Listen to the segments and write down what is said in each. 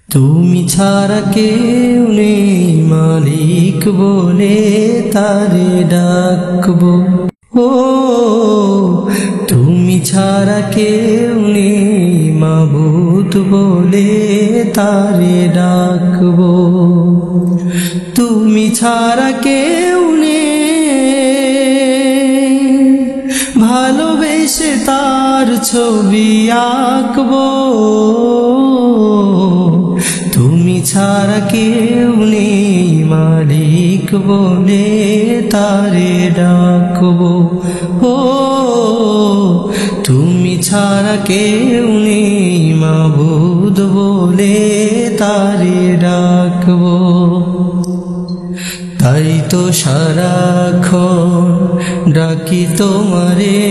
তুমি ছাড়া কেউ নেই মালিক বলে তারে ডাকবো। ও তুমি ছাড়া কেউ নেই মাবুদ বলে তারে ডাকবো। তুমি ছাড়া কেউ নেই ভালোবেসে তার ছবি আঁকবো। তুমি ছাড়া কেউ নেই মালিক বলে তারে ডাকবো। ও তুমি ছাড়া কেউ নেই মাবুদ বলে তারে ডাকবো। তাই তো সারাক্ষণ ডাকি তোমারে,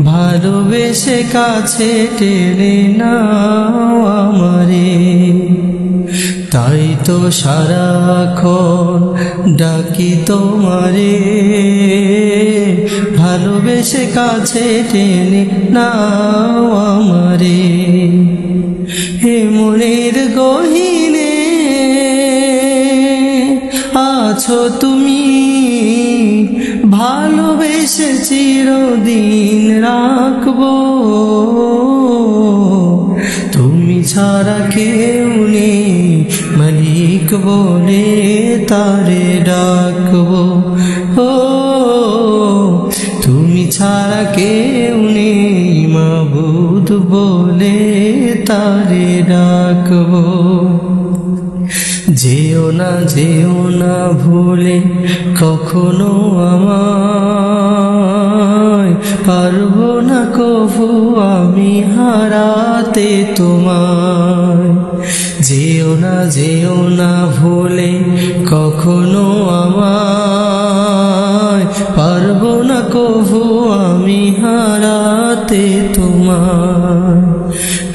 ভালোবেসে কাছে টেনে নাও আমারে। তাই তো সারাক্ষণ ডাকি তোমারে, ভালোবেসে কাছে টেনে নাও আমারে। হে মনের গহীনে আছো তুমি, ভালোবেসে চিরদিন রাখবো। তুমি ছাড়া কেউ নেই মালিক বলে তারে ডাকবো। ও তুমি ছাড়া কেউ নেই মাবুদ বলে তারে ডাকবো। যেও না ভুলে কখনো আমায়, পারবো না কভু আমি হারাতে তোমায়। যেও না ভুলে কখনো আমায়, পারবো না কভু আমি হারাতে তোমায়।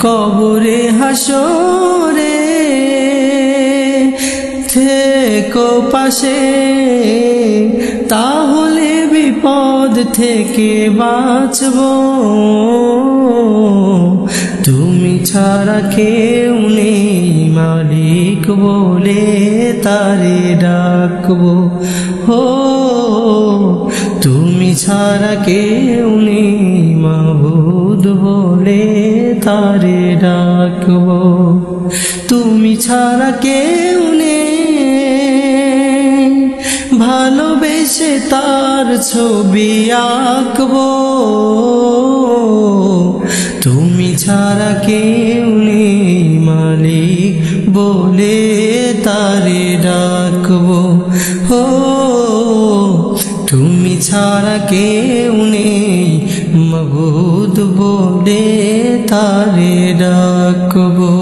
কবরে হাসরে থেকো পাশে, তাহলে বিপদ থেকে বাঁচবো। তুমি ছাড়া কেউ নেই মালিক বলে তারে ডাকবো। ও তুমি ছাড়া কেউ নেই মাবুদ বলে তারে ডাকবো। তুমি ছাড়া কেউ নেই ভালোবেসে তার ছবি আঁকবো। তুমি ছাড়া কেউ নেই মালিক বলে তারে ডাকবো। ও তুমি ছাড়া কেউ নেই মাবুদ বলে তারে ডাকবো।